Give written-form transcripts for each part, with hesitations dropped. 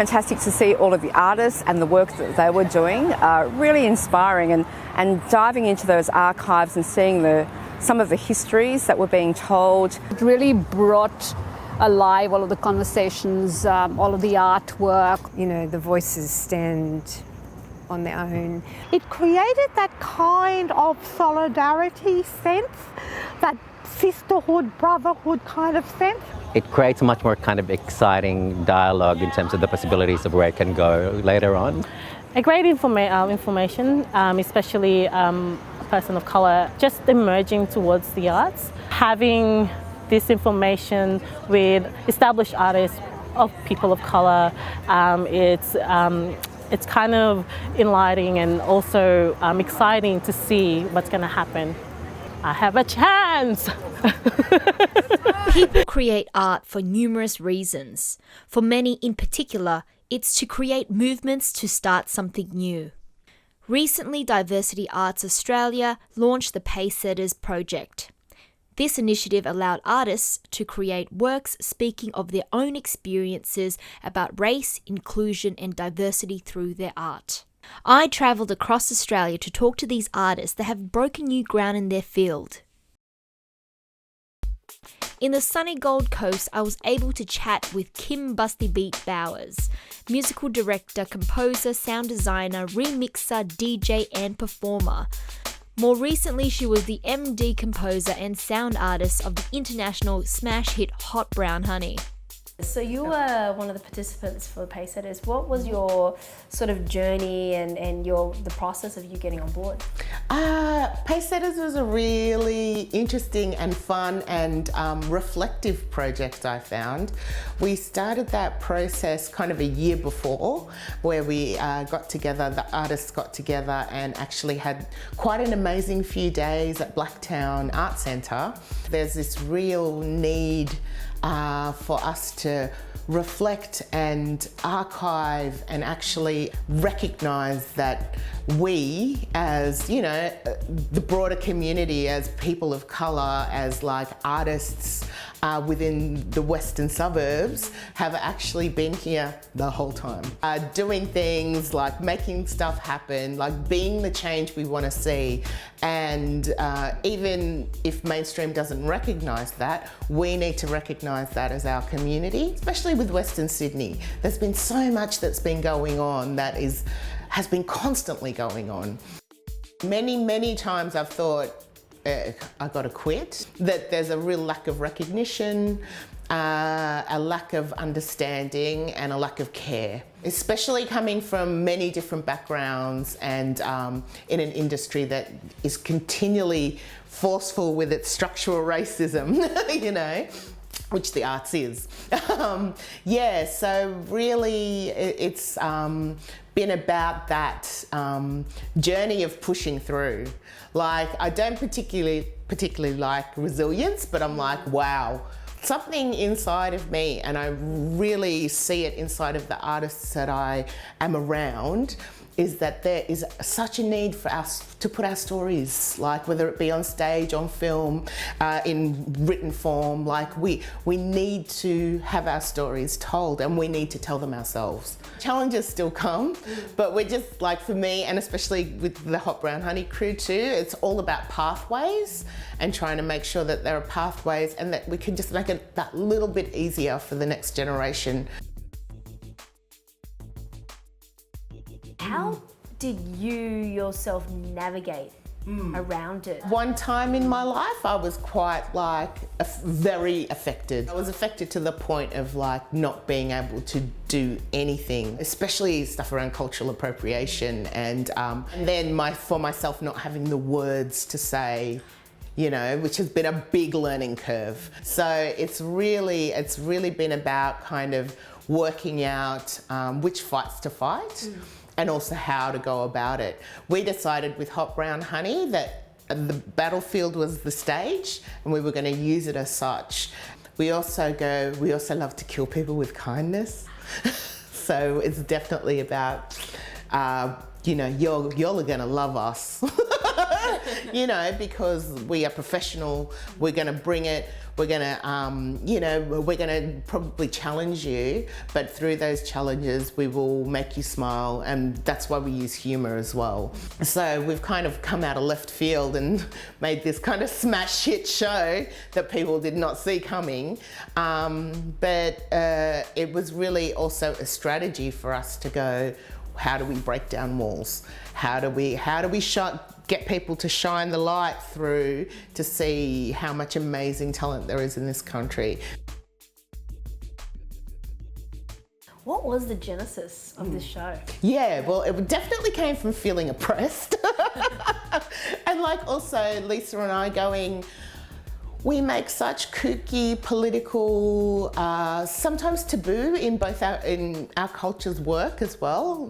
fantastic to see all of the artists and the work that they were doing, really inspiring, and diving into those archives and seeing some of the histories that were being told. It really brought alive all of the conversations, all of the artwork. You know, the voices stand on their own. It created that kind of solidarity sense, that sisterhood, brotherhood kind of sense. It creates a much more kind of exciting dialogue in terms of the possibilities of where it can go later on. A great information, especially a person of colour just emerging towards the arts. Having this information with established artists of people of colour, it's kind of enlightening and also exciting to see what's going to happen. I have a chance! People create art for numerous reasons. For many in particular, it's to create movements to start something new. Recently, Diversity Arts Australia launched the Pacesetters project. This initiative allowed artists to create works speaking of their own experiences about race, inclusion and diversity through their art. I travelled across Australia to talk to these artists that have broken new ground in their field. In the sunny Gold Coast, I was able to chat with Kim Busty Beatz Bowers, musical director, composer, sound designer, remixer, DJ and performer. More recently, she was the MD composer and sound artist of the international smash hit Hot Brown Honey. So you were one of the participants for Pacesetters. What was your sort of journey and the process of you getting on board? Pacesetters was a really interesting and fun and reflective project, I found. We started that process kind of a year before, where we got together, the artists got together and actually had quite an amazing few days at Blacktown Arts Centre. There's this real need for us to reflect and archive and actually recognise that we, as you know, the broader community, as people of colour, as like artists within the western suburbs, have actually been here the whole time, doing things like making stuff happen, like being the change we want to see. And even if mainstream doesn't recognise that, we need to recognise that as our community, especially with Western Sydney. There's been so much that's been going on that has been constantly going on. Many times I've thought, I gotta quit, that there's a real lack of recognition, a lack of understanding and a lack of care, especially coming from many different backgrounds and in an industry that is continually forceful with its structural racism, you know, which the arts is. Yeah, so really it's been about that journey of pushing through. Like, I don't particularly like resilience, but I'm like, wow, something inside of me, and I really see it inside of the artists that I am around, is that there is such a need for us to put our stories, like whether it be on stage, on film, in written form, like we need to have our stories told and we need to tell them ourselves. Challenges still come, but we're just like, for me, and especially with the Hot Brown Honey crew too, it's all about pathways and trying to make sure that there are pathways and that we can just make it that little bit easier for the next generation. How did you yourself navigate around it? One time in my life, I was quite like very affected. I was affected to the point of like not being able to do anything, especially stuff around cultural appropriation, and then for myself not having the words to say, you know, which has been a big learning curve. So it's really been about kind of working out which fights to fight. And also how to go about it. We decided with Hot Brown Honey that the battlefield was the stage and we were going to use it as such. We also love to kill people with kindness. So it's definitely about, you know, y'all are going to love us. you know, because we are professional, we're going to bring it, we're going to, you know, we're going to probably challenge you, but through those challenges, we will make you smile, and that's why we use humour as well. So we've kind of come out of left field and made this kind of smash hit show that people did not see coming, but it was really also a strategy for us to go, how do we break down walls? How do we get people to shine the light through to see how much amazing talent there is in this country? What was the genesis of this show? Yeah, well, it definitely came from feeling oppressed. And like also Lisa and I going, we make such kooky, political, sometimes taboo in both in our culture's work as well.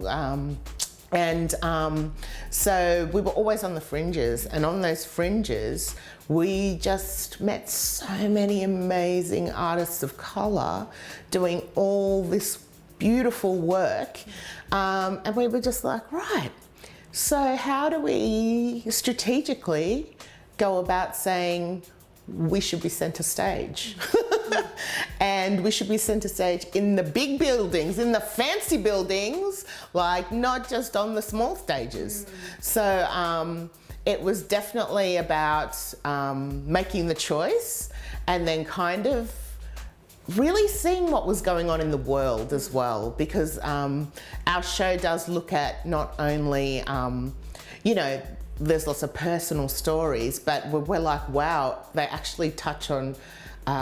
So we were always on the fringes, and on those fringes, we just met so many amazing artists of colour doing all this beautiful work. And we were just like, right, so how do we strategically go about saying, we should be centre stage? And we should be centre stage in the big buildings, in the fancy buildings, like not just on the small stages. So it was definitely about making the choice and then kind of really seeing what was going on in the world as well, because our show does look at not only, you know, there's lots of personal stories, but we're like, wow, they actually touch on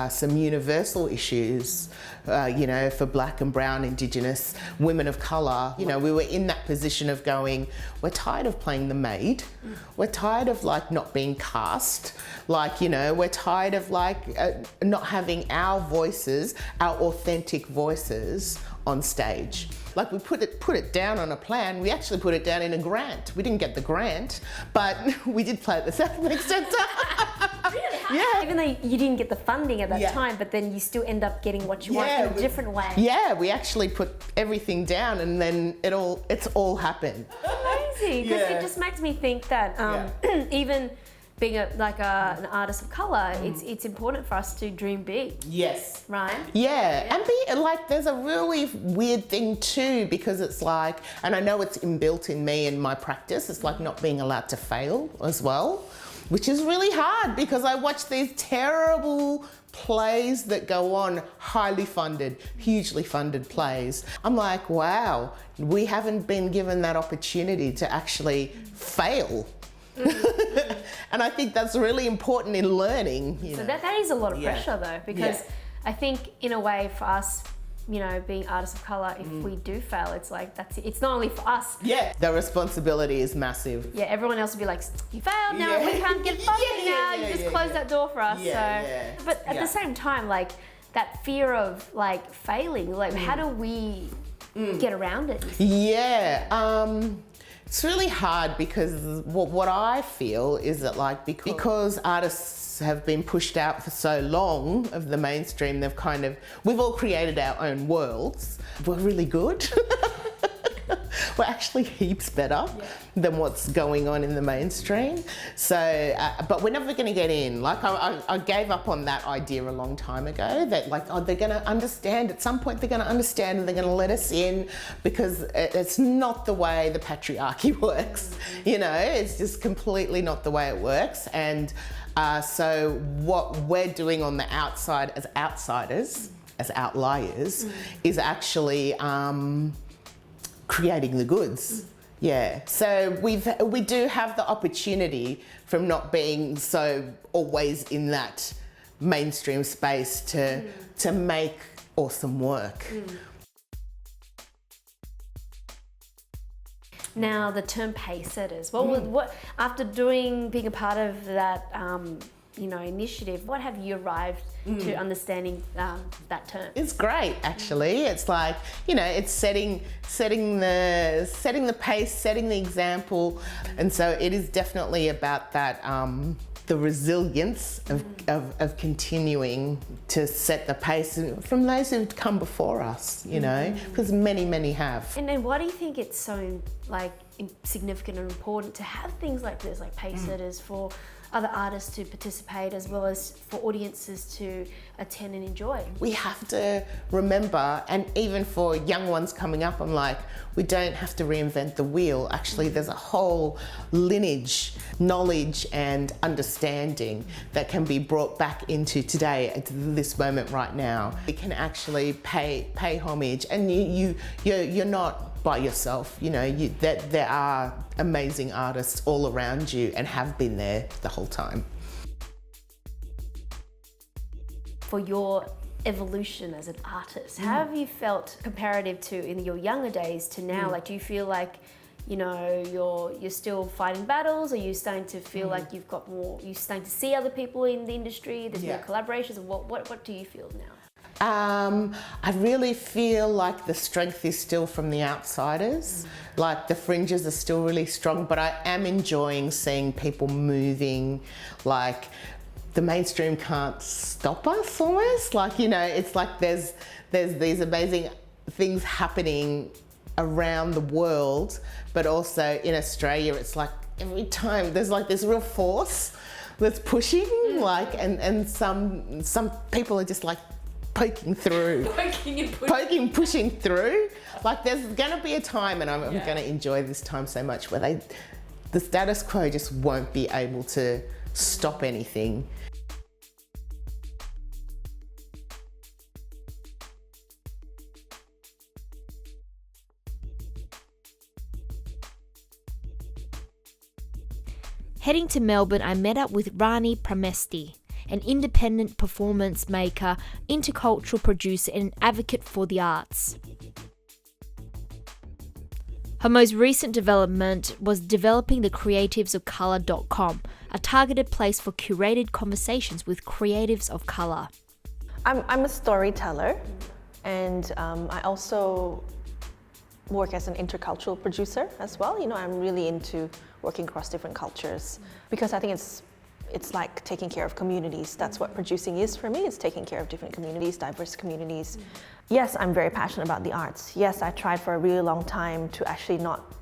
some universal issues, you know, for Black and Brown, Indigenous, women of colour. You know, we were in that position of going, we're tired of playing the maid. We're tired of like not being cast. Like, you know, we're tired of like not having our voices, our authentic voices on stage. Like we put it down on a plan. We actually put it down in a grant. We didn't get the grant, but we did play at the South Bank Centre. Really? Yeah. Even though you didn't get the funding at that time, but then you still end up getting what you want in a different way. Yeah, we actually put everything down, and then it's all happened. Crazy, because it just makes me think that even being an artist of colour, it's important for us to dream big. Yes. Right? Yeah, and be like, there's a really weird thing too, because it's like, and I know it's inbuilt in me and my practice, it's like not being allowed to fail as well, which is really hard because I watch these terrible plays that go on, highly funded, hugely funded plays. I'm like, wow, we haven't been given that opportunity to actually fail. And I think that's really important in learning. So that is a lot of pressure though, because I think in a way for us, you know, being artists of colour, if we do fail, it's like, it's not only for us. Yeah, the responsibility is massive. Yeah, everyone else will be like, you failed now, we can't get funding now, you just closed that door for us. But at the same time, like that fear of like failing, like how do we get around it? Yeah, it's really hard because what I feel is that like because artists have been pushed out for so long of the mainstream, we've all created our own worlds. We're really good. We're actually heaps better than what's going on in the mainstream. So, but we're never going to get in. Like I gave up on that idea a long time ago that like, oh, they're going to understand. At some point they're going to understand and they're going to let us in, because it's not the way the patriarchy works. You know, it's just completely not the way it works. And so what we're doing on the outside as outsiders, as outliers, is actually creating the goods. Yeah, so we do have the opportunity from not being so always in that mainstream space to make awesome work. Now the term Pacesetters, what after being a part of that you know, initiative, what have you arrived to understanding that term? It's great, actually. It's like, you know, it's setting the pace, setting the example, and so it is definitely about that. The resilience of continuing to set the pace from those who've come before us, you know, because many have. And then why do you think it's so like significant and important to have things like this, like Pacesetters, for other artists to participate as well as for audiences to attend and enjoy. We have to remember, and even for young ones coming up, I'm like, we don't have to reinvent the wheel. Actually, there's a whole lineage, knowledge and understanding that can be brought back into today, at this moment right now. We can actually pay homage, and you're not by yourself. You know, that there are amazing artists all around you and have been there the whole time. For your evolution as an artist, how have you felt comparative to in your younger days to now? Like, do you feel like, you know, you're still fighting battles? Are you starting to feel like you've got more, you're starting to see other people in the industry, there's more collaborations? What do you feel now? I really feel like the strength is still from the outsiders. Like, the fringes are still really strong, but I am enjoying seeing people moving. Like, the mainstream can't stop us almost. Like, you know, it's like there's these amazing things happening around the world, but also in Australia, it's like every time there's like this real force that's pushing, like, and some people are just like poking through. Pushing through. Like, there's gonna be a time, and I'm gonna enjoy this time so much, where the status quo just won't be able to stop anything. Heading to Melbourne, I met up with Rani Pramesti, an independent performance maker, intercultural producer and advocate for the arts. Her most recent development was developing the creativesofcolor.com, a targeted place for curated conversations with creatives of color. I'm a storyteller, and I also work as an intercultural producer as well. You know, I'm really into working across different cultures, because I think it's like taking care of communities. That's what producing is for me. It's taking care of different communities, diverse communities. Yes, I'm very passionate about the arts. Yes, I tried for a really long time to actually not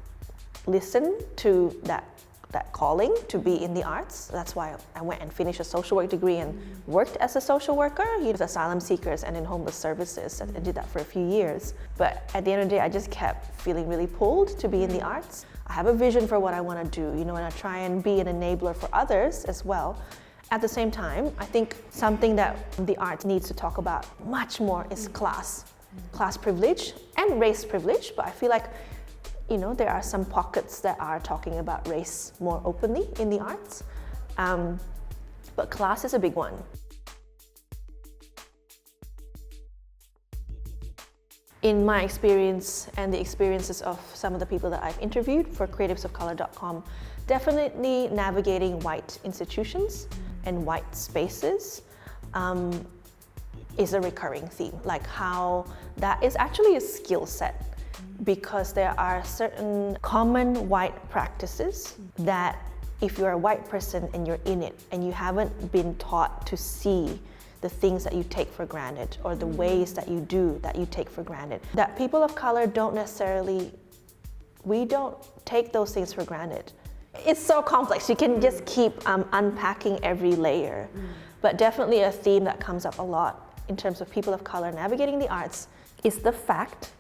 listen to that calling to be in the arts. That's why I went and finished a social work degree and worked as a social worker, with asylum seekers and in homeless services. I did that for a few years. But at the end of the day, I just kept feeling really pulled to be in the arts. I have a vision for what I want to do, you know, and I try and be an enabler for others as well. At the same time, I think something that the arts needs to talk about much more is class privilege and race privilege. But I feel like, you know, there are some pockets that are talking about race more openly in the arts. But class is a big one. In my experience and the experiences of some of the people that I've interviewed for creativesofcolor.com, definitely navigating white institutions and white spaces is a recurring theme. Like, how that is actually a skill set, because there are certain common white practices that if you're a white person and you're in it and you haven't been taught to see the things that you take for granted, or the ways that you do that you take for granted, that people of color we don't take those things for granted. It's so complex. You can just keep unpacking every layer. But definitely a theme that comes up a lot in terms of people of color navigating the arts is the fact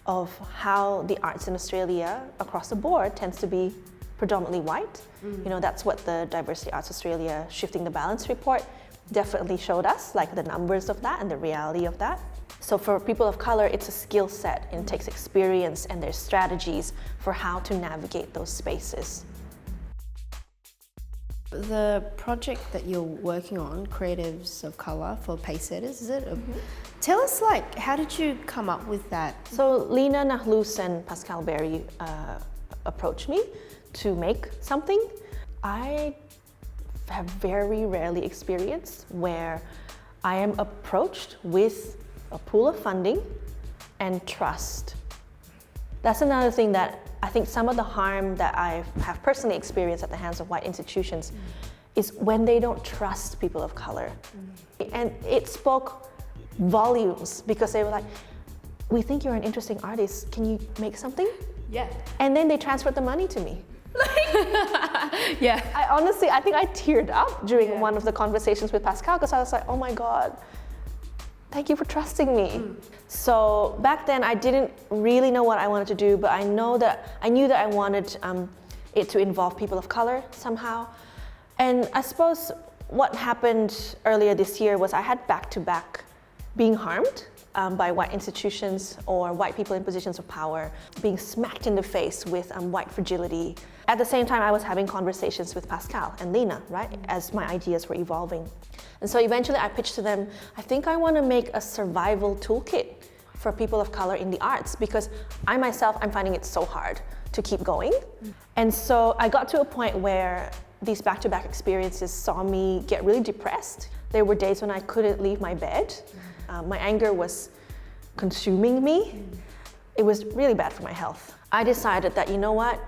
of how the arts in Australia across the board tends to be predominantly white. You know, that's what the Diversity Arts Australia Shifting the Balance report definitely showed us, like the numbers of that and the reality of that. So for people of color, it's a skill set, and it takes experience, and there's strategies for how to navigate those spaces. The project that you're working on, Creatives of Colour for Pacesetters, is it? Tell us, like, how did you come up with that? So Lena Nahlus and Pascal Berry approached me to make something. I have very rarely experienced where I am approached with a pool of funding and trust. That's another thing that I think some of the harm that I have personally experienced at the hands of white institutions is when they don't trust people of color. And it spoke volumes, because they were like, we think you're an interesting artist, can you make something? Yeah. And then they transferred the money to me. Yeah. I think I teared up during one of the conversations with Pascal because I was like, oh my God, thank you for trusting me. So back then I didn't really know what I wanted to do, but I knew that I wanted it to involve people of color somehow. And I suppose what happened earlier this year was I had back-to-back being harmed by white institutions or white people in positions of power, being smacked in the face with white fragility. At the same time, I was having conversations with Pascal and Lena, right, as my ideas were evolving. And so eventually I pitched to them, I think I want to make a survival toolkit for people of color in the arts because I myself, I'm finding it so hard to keep going. And so I got to a point where these back-to-back experiences saw me get really depressed. There were days when I couldn't leave my bed. My anger was consuming me. It was really bad for my health. I decided that, you know what?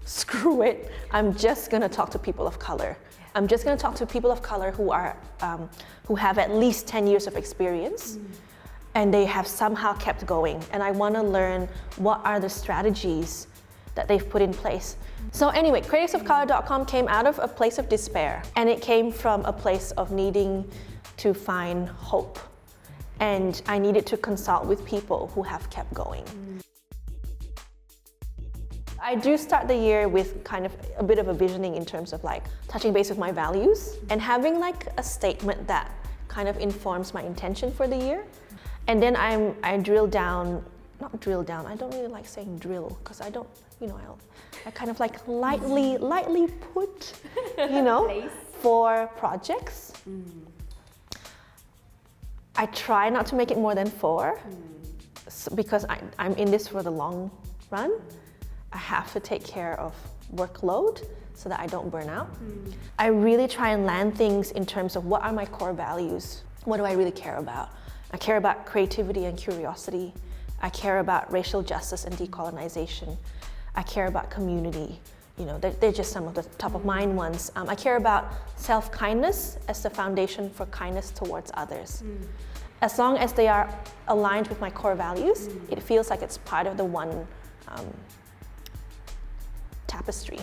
Screw it. I'm just gonna talk to people of color. I'm just gonna talk to people of color who have at least 10 years of experience and they have somehow kept going. And I wanna learn what are the strategies that they've put in place. So anyway, creativeofcolor.com came out of a place of despair and it came from a place of needing to find hope. And I needed to consult with people who have kept going. I do start the year with kind of a bit of a visioning in terms of like touching base with my values and having like a statement that kind of informs my intention for the year. And then I drill down, not drill down, I don't really like saying drill because I don't, I kind of like lightly put, for projects. I try not to make it more than 4 because I'm in this for the long run. I have to take care of workload so that I don't burn out. I really try and land things in terms of what are my core values? What do I really care about? I care about creativity and curiosity. I care about racial justice and decolonization. I care about community. They're just some of the top of mind ones. I care about self-kindness as the foundation for kindness towards others. As long as they are aligned with my core values, it feels like it's part of the one tapestry.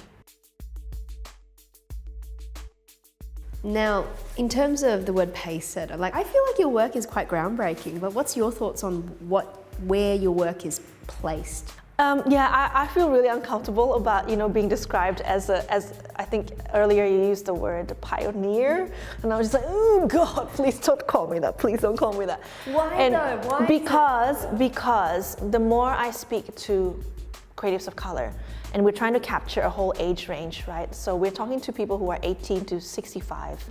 Now, in terms of the word pacesetter, I feel like your work is quite groundbreaking, but what's your thoughts on where your work is placed? I feel really uncomfortable about being described as I think earlier you used the word pioneer, and I was just like, oh God, please don't call me that. Please don't call me that. Why though? Why? Because the more I speak to creatives of color, and we're trying to capture a whole age range, right? So we're talking to people who are 18 to 65.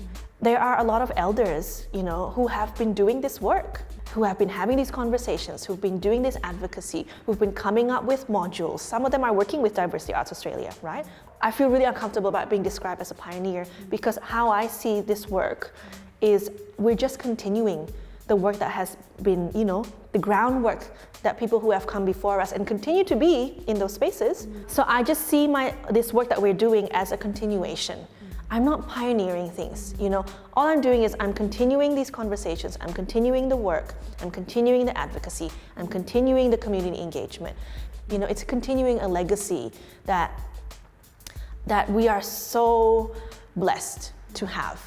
There are a lot of elders, who have been doing this work, who have been having these conversations, who've been doing this advocacy, who've been coming up with modules. Some of them are working with Diversity Arts Australia, right? I feel really uncomfortable about being described as a pioneer because how I see this work is we're just continuing the work that has been, the groundwork that people who have come before us and continue to be in those spaces. So I just see this work that we're doing as a continuation. I'm not pioneering things, All I'm doing is I'm continuing these conversations, I'm continuing the work, I'm continuing the advocacy, I'm continuing the community engagement. It's continuing a legacy that we are so blessed to have.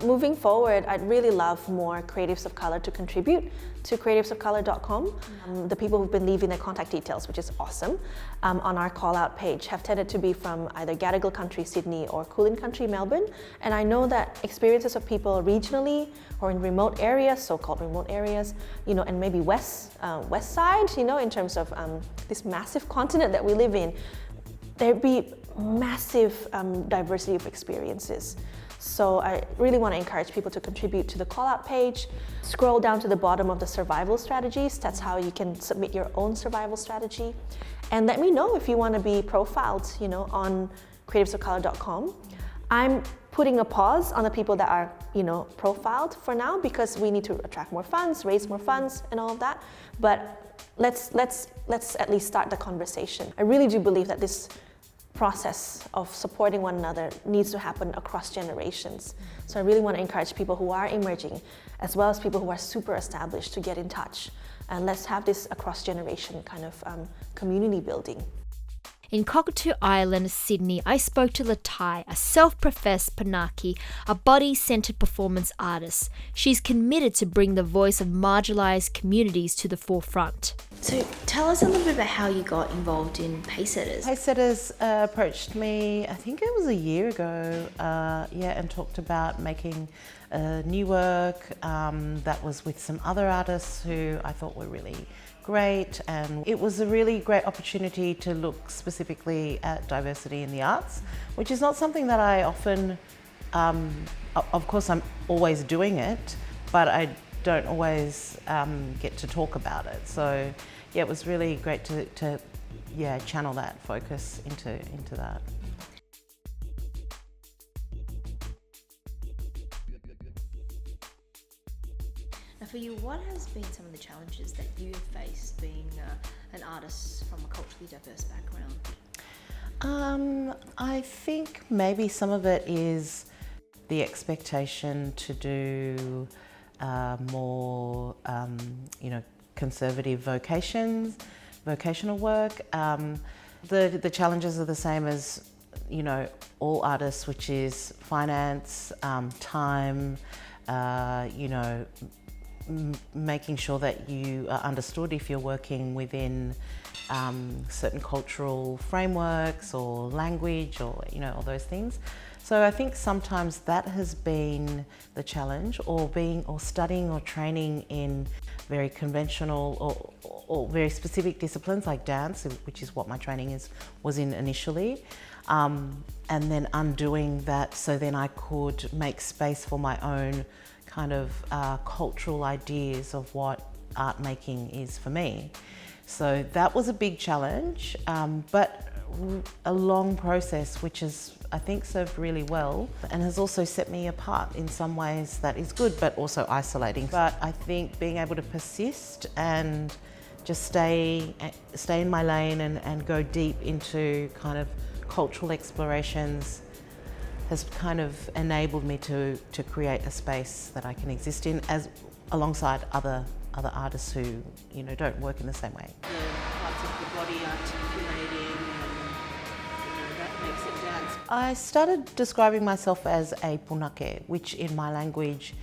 Moving forward, I'd really love more creatives of color to contribute to creativesofcolor.com. The people who've been leaving their contact details, which is awesome, on our call out page have tended to be from either Gadigal country, Sydney, or Kulin country, Melbourne. And I know that experiences of people regionally or in remote areas, so-called remote areas, and maybe west side, in terms of this massive continent that we live in, there'd be massive diversity of experiences. So I really want to encourage people to contribute to the call-out page. Scroll down to the bottom of the survival strategies. That's how you can submit your own survival strategy. And let me know if you want to be profiled, on creativesofcolor.com. I'm putting a pause on the people that are, profiled for now because we need to attract more funds, raise more funds, and all of that. But let's at least start the conversation. I really do believe that this process of supporting one another needs to happen across generations. So I really want to encourage people who are emerging, as well as people who are super established, to get in touch. And let's have this across generation kind of community building. In Cockatoo Island, Sydney, I spoke to Latai, a self-professed Punaki, a body-centered performance artist. She's committed to bring the voice of marginalised communities to the forefront. So tell us a little bit about how you got involved in Pacesetters. Pacesetters approached me, I think it was a year ago, and talked about making new work that was with some other artists who I thought were really great, and it was a really great opportunity to look specifically at diversity in the arts, which is not something that I often, of course I'm always doing it, but I don't always get to talk about it. So yeah, it was really great to channel that focus into that. Now for you, what has been some of the challenges that you have faced being an artist from a culturally diverse background? I think maybe some of it is the expectation to do more, conservative vocational work. The challenges are the same as, all artists, which is finance, time, making sure that you are understood if you're working within certain cultural frameworks or language or all those things. So I think sometimes that has been the challenge, or studying or training in very conventional or very specific disciplines like dance, which is what my training was in initially, and then undoing that so then I could make space for my own kind of cultural ideas of what art making is for me. So that was a big challenge, but a long process, which has, I think, served really well and has also set me apart in some ways that is good, but also isolating. But I think being able to persist and just stay in my lane and go deep into kind of cultural explorations has kind of enabled me to create a space that I can exist in alongside other artists who don't work in the same way. The parts of the body articulating, and that makes it dance. I started describing myself as a punake, which in my language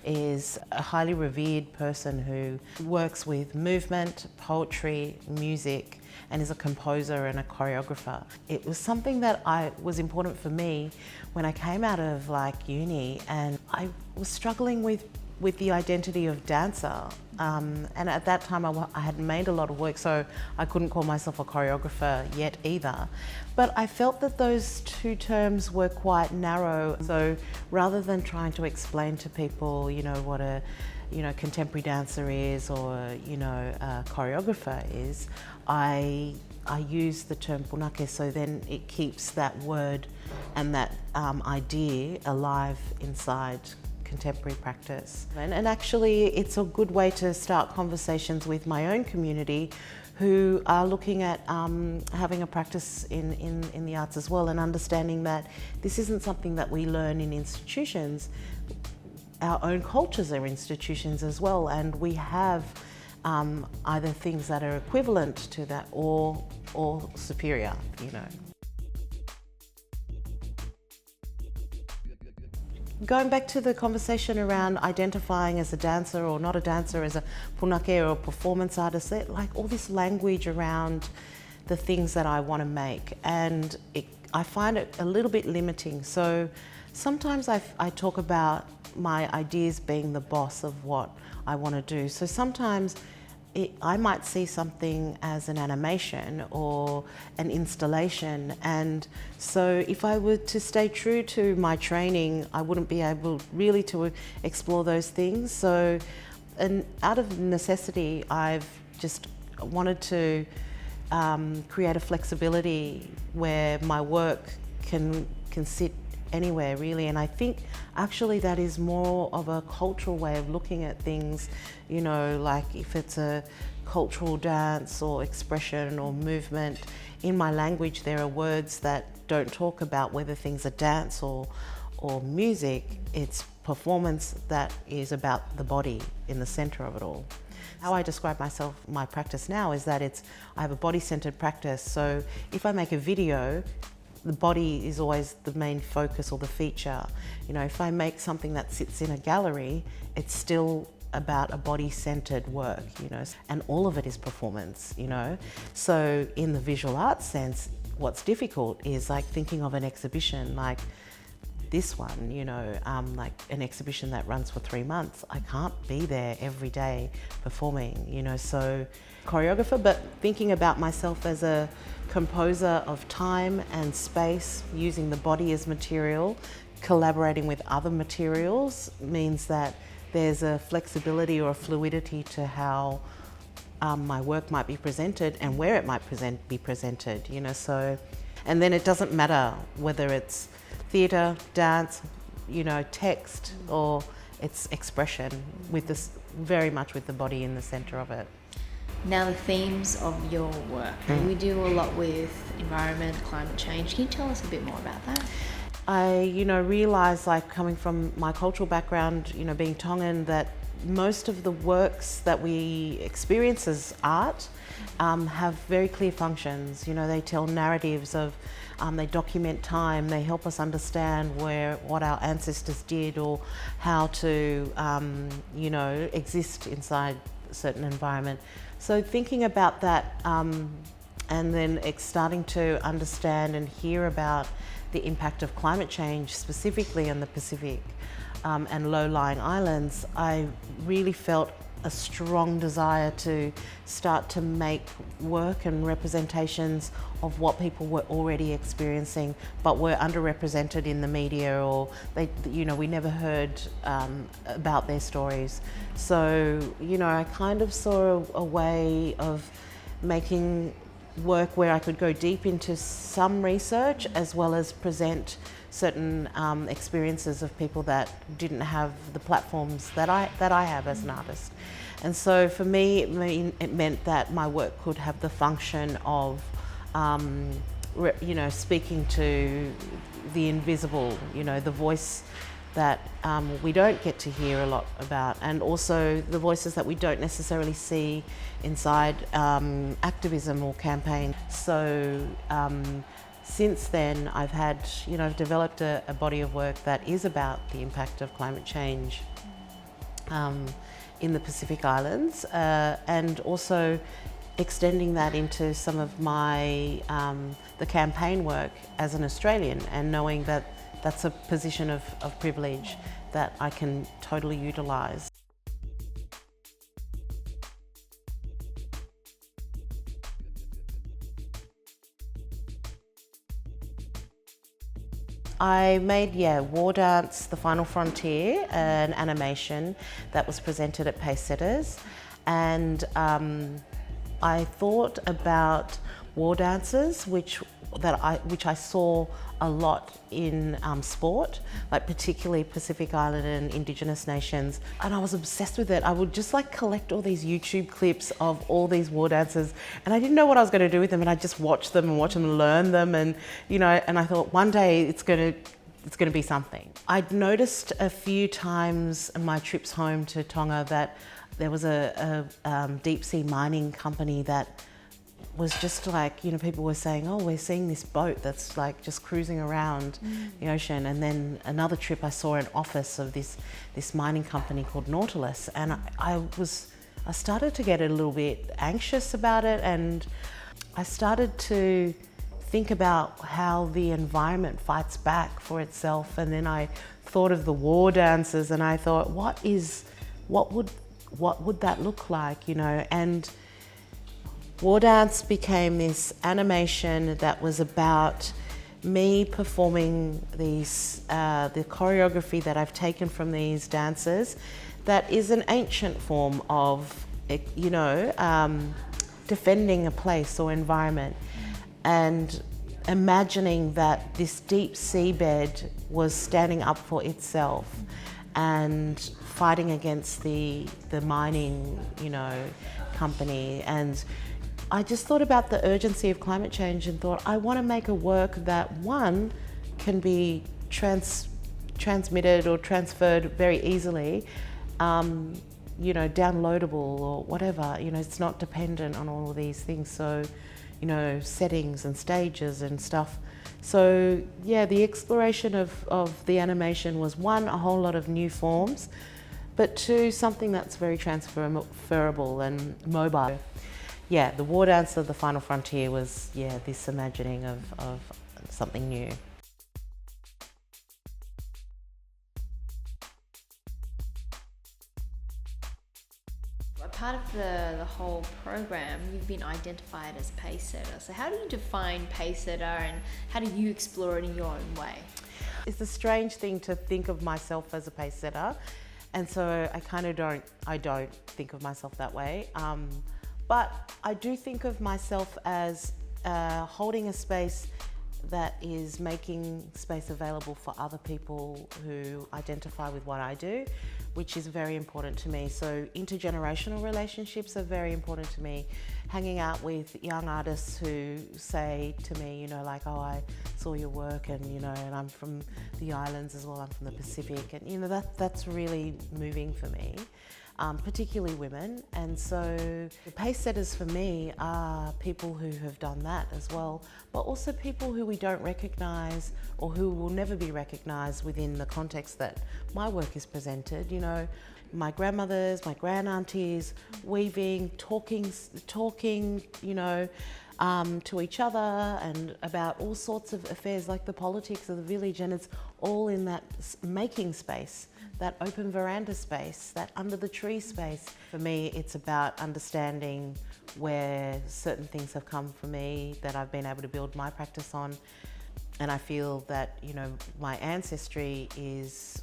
is a highly revered person who works with movement, poetry, music, and is a composer and a choreographer. It was something that was important for me when I came out of uni, and I was struggling with the identity of dancer. And at that time I hadn't made a lot of work, so I couldn't call myself a choreographer yet either. But I felt that those two terms were quite narrow. So rather than trying to explain to people, what a contemporary dancer is or a choreographer is, I use the term punake, so then it keeps that word and that idea alive inside contemporary practice. And actually it's a good way to start conversations with my own community who are looking at having a practice in the arts as well, and understanding that this isn't something that we learn in institutions. Our own cultures are institutions as well, and we have either things that are equivalent to that or superior, Going back to the conversation around identifying as a dancer or not a dancer, as a punake or a performance artist, all this language around the things that I want to make, and I find it a little bit limiting. So sometimes I talk about my ideas being the boss of what I want to do. So sometimes I might see something as an animation or an installation, and so if I were to stay true to my training, I wouldn't be able really to explore those things. So, and out of necessity, I've just wanted to create a flexibility where my work can sit anywhere really. And I think actually that is more of a cultural way of looking at things, you know, like if it's a cultural dance or expression or movement. In my language there are words that don't talk about whether things are dance or music. It's performance that is about the body in the center of it all. How I describe myself, my practice now, is that I have a body-centered practice. So if I make a video, the body is always the main focus or the feature. You know, if I make something that sits in a gallery, it's still about a body-centered work, you know, and all of it is performance, you know. So in the visual arts sense, what's difficult is like thinking of an exhibition like this one, you know, like an exhibition that runs for 3 months. I can't be there every day performing, you know, so choreographer, but thinking about myself as a composer of time and space, using the body as material, collaborating with other materials means that there's a flexibility or a fluidity to how my work might be presented and where it might be presented, you know, so, and then it doesn't matter whether it's theatre, dance, you know, text, or it's expression with this, very much with the body in the centre of it. Now the themes of your work. We do a lot with environment, climate change. Can you tell us a bit more about that? I, you know, realise, like coming from my cultural background, you know, being Tongan, that most of the works that we experience as art have very clear functions. You know, they tell narratives of, they document time, they help us understand what our ancestors did or how to, you know, exist inside a certain environment. So thinking about that and then starting to understand and hear about the impact of climate change, specifically in the Pacific and low-lying islands, I really felt a strong desire to start to make work and representations of what people were already experiencing but were underrepresented in the media, or they, you know, we never heard about their stories. So, you know, I kind of saw a way of making work where I could go deep into some research as well as present certain experiences of people that didn't have the platforms that I have as an artist. And so for me, it meant that my work could have the function of, you know, speaking to the invisible, you know, the voice that we don't get to hear a lot about, and also the voices that we don't necessarily see inside activism or campaign. So since then, I've had, you know, developed a body of work that is about the impact of climate change in the Pacific Islands, and also extending that into some of my the campaign work as an Australian, and knowing that that's a position of privilege that I can totally utilise. I made, War Dance, The Final Frontier, an animation that was presented at Pacesetters, and I thought about war dances, which I saw a lot in sport, like particularly Pacific Island and Indigenous nations, and I was obsessed with it. I would just like collect all these YouTube clips of all these war dances, and I didn't know what I was going to do with them, and I just watch them and learn them, and you know, and I thought one day it's going to be something. I'd noticed a few times in my trips home to Tonga that there was a deep sea mining company that was just like, you know, people were saying, oh, we're seeing this boat that's like just cruising around the ocean. And then another trip I saw an office of this mining company called Nautilus, and I started to get a little bit anxious about it, and I started to think about how the environment fights back for itself. And then I thought of the war dances, and I thought, what would that look like, you know? And War Dance became this animation that was about me performing these, the choreography that I've taken from these dances, that is an ancient form of, you know, defending a place or environment. And imagining that this deep seabed was standing up for itself and fighting against the mining, company. And I just thought about the urgency of climate change and thought, I want to make a work that, one, can be transmitted or transferred very easily, downloadable or whatever. It's not dependent on all of these things. So, settings and stages and stuff. So yeah, the exploration of the animation was, one, a whole lot of new forms, but two, something that's very transferable and mobile. Yeah, the war dance of the final frontier was, this imagining of something new. Part of the whole program, you've been identified as Pacesetter. So how do you define Pacesetter, and how do you explore it in your own way? It's a strange thing to think of myself as a Pacesetter, and so I don't think of myself that way. But I do think of myself as holding a space that is making space available for other people who identify with what I do, which is very important to me. So intergenerational relationships are very important to me. Hanging out with young artists who say to me, oh, I saw your work, and and I'm from the islands as well, I'm from the Pacific, and that's really moving for me. Particularly women. And so the Pacesetters for me are people who have done that as well, but also people who we don't recognise or who will never be recognised within the context that my work is presented. My grandmothers, my grand-aunties, weaving, talking, to each other and about all sorts of affairs like the politics of the village, and it's all in that making space, that open veranda space, that under the tree space. For me, it's about understanding where certain things have come for me that I've been able to build my practice on. And I feel that, my ancestry is,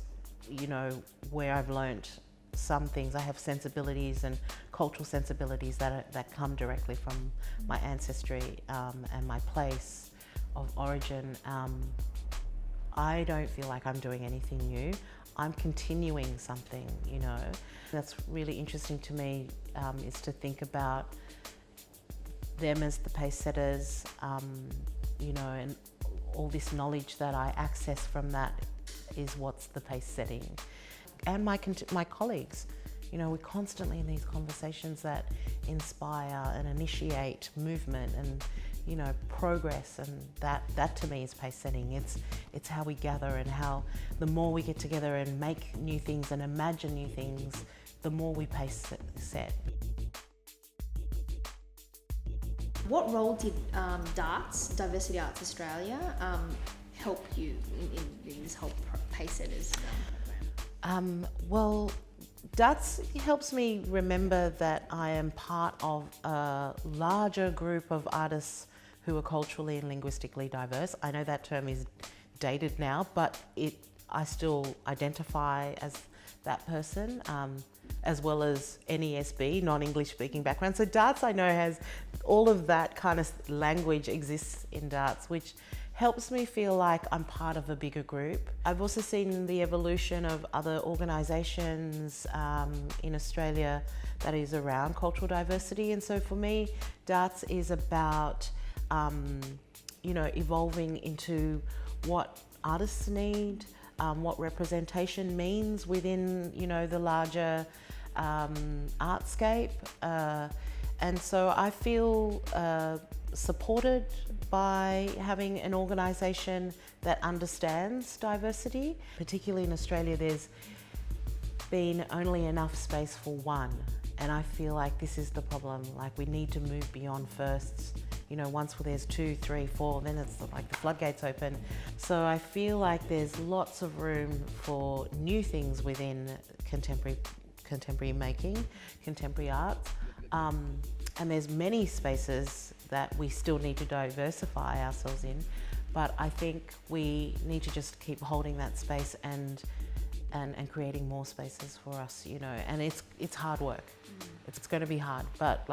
where I've learnt some things. I have sensibilities and cultural sensibilities that come directly from my ancestry and my place of origin. I don't feel like I'm doing anything new. I'm continuing something, That's really interesting to me, is to think about them as the Pacesetters, and all this knowledge that I access from that is what's the pace setting. And my colleagues, we're constantly in these conversations that inspire and initiate movement and, progress, and that to me is pace setting. It's how we gather, and how the more we get together and make new things and imagine new things, the more we pace set. What role did Diversity Arts Australia, help you in this whole Pacesetters program? Well, Darts helps me remember that I am part of a larger group of artists who are culturally and linguistically diverse. I know that term is dated now, but I still identify as that person, as well as NESB, non-English speaking background. So Darts, I know, has all of that kind of language exists in Darts, which helps me feel like I'm part of a bigger group. I've also seen the evolution of other organisations in Australia that is around cultural diversity, and so for me, Darts is about evolving into what artists need, what representation means within the larger artscape, and so I feel supported by having an organisation that understands diversity. Particularly in Australia, there's been only enough space for one, and I feel like this is the problem. Like, we need to move beyond firsts. Once there's 2, 3, 4, then it's like the floodgates open. So I feel like there's lots of room for new things within contemporary making, contemporary arts, and there's many spaces that we still need to diversify ourselves in, but I think we need to just keep holding that space and creating more spaces for us, and it's hard work. It's going to be hard, but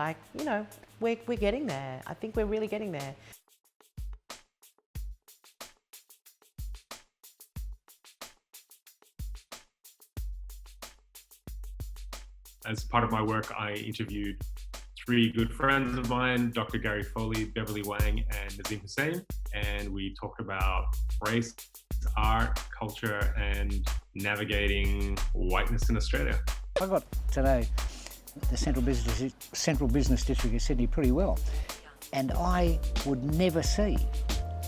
we're getting there. I think we're really getting there. As part of my work, I interviewed 3 good friends of mine, Dr. Gary Foley, Beverly Wang, and Nazim Hussain, and we talked about race, art, culture, and navigating whiteness in Australia. I got today the Central Business District of Sydney pretty well, and I would never see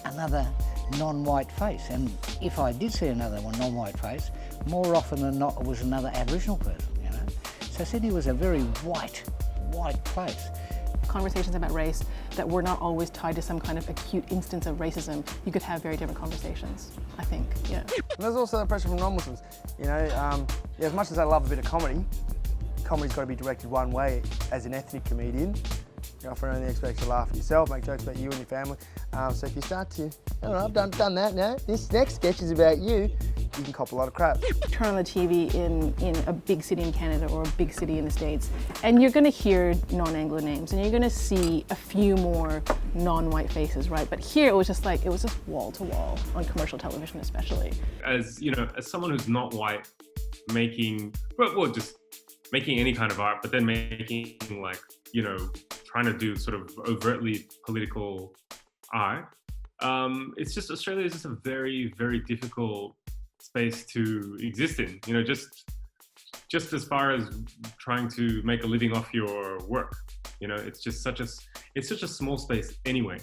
another non-white face, and if I did see another non-white face, more often than not it was another Aboriginal person, you know. So Sydney was a very white place. Conversations about race that were not always tied to some kind of acute instance of racism, you could have very different conversations, I think, yeah. And there's also the pressure from non-Muslims, you know, yeah, as much as I love a bit of comedy, comedy's got to be directed one way as an ethnic comedian. Your girlfriend only expects to laugh at yourself, make jokes about you and your family. So if you start to, all right, I've done that now, this next sketch is about you, you can cop a lot of crap. Turn on the TV in a big city in Canada or a big city in the States, and you're going to hear non-Anglo names, and you're going to see a few more non-white faces, right? But here it was just wall to wall on commercial television, especially. As you know, as someone who's not white, making just making any kind of art, but then making trying to do sort of overtly political art. It's just, Australia is just a very, very difficult space to exist in, you know, just as far as trying to make a living off your work. You know, it's such a small space anyway.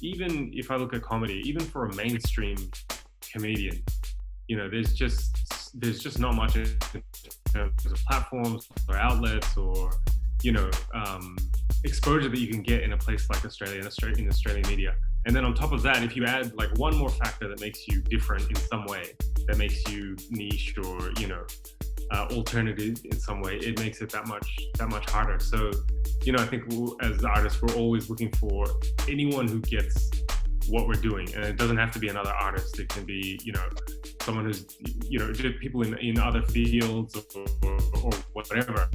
Even if I look at comedy, even for a mainstream comedian, you know, there's just not much in terms of platforms or outlets or, you know, exposure that you can get in a place like Australia, in Australian media. And then on top of that, if you add like one more factor that makes you different in some way, that makes you niche or, you know, alternative in some way, it makes it that much harder. So, you know, I think as artists, we're always looking for anyone who gets what we're doing. And it doesn't have to be another artist. It can be, you know, someone who's, you know, people in other fields or whatever.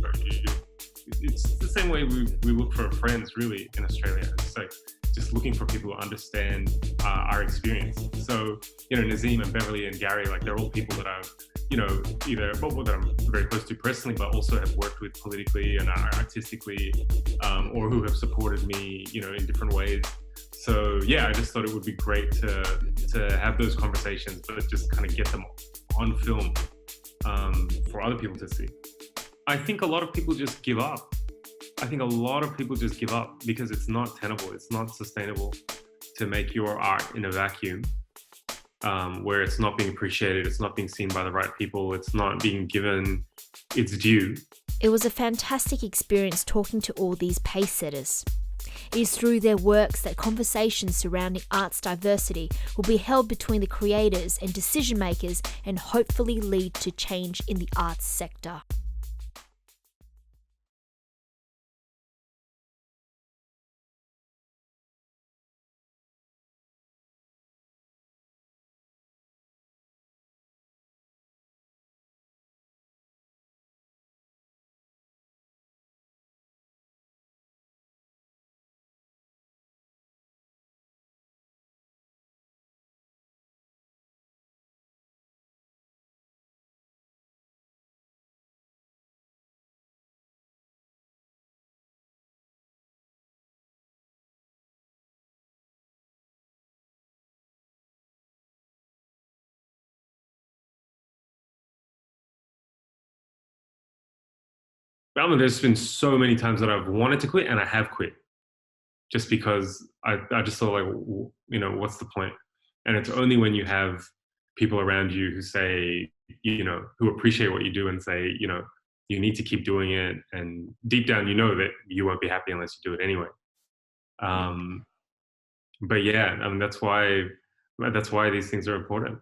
It's the same way we look for friends, really, in Australia. It's like just looking for people who understand our experience. So, you know, Nazim and Beverly and Gary, like, they're all people that I've, you know, that I'm very close to personally, but also have worked with politically and artistically, or who have supported me, you know, in different ways. So yeah, I just thought it would be great to have those conversations, but just kind of get them on film for other people to see. I think a lot of people just give up. I think a lot of people just give up because it's not tenable, it's not sustainable to make your art in a vacuum, where it's not being appreciated, it's not being seen by the right people, it's not being given its due. It was a fantastic experience talking to all these pacesetters. It is through their works that conversations surrounding arts diversity will be held between the creators and decision makers and hopefully lead to change in the arts sector. There's been so many times that I've wanted to quit and I have quit just because I just thought, like, you know, what's the point? And it's only when you have people around you who say, you know, who appreciate what you do and say, you know, you need to keep doing it. And deep down, you know that you won't be happy unless you do it anyway. But yeah, I mean, that's why these things are important.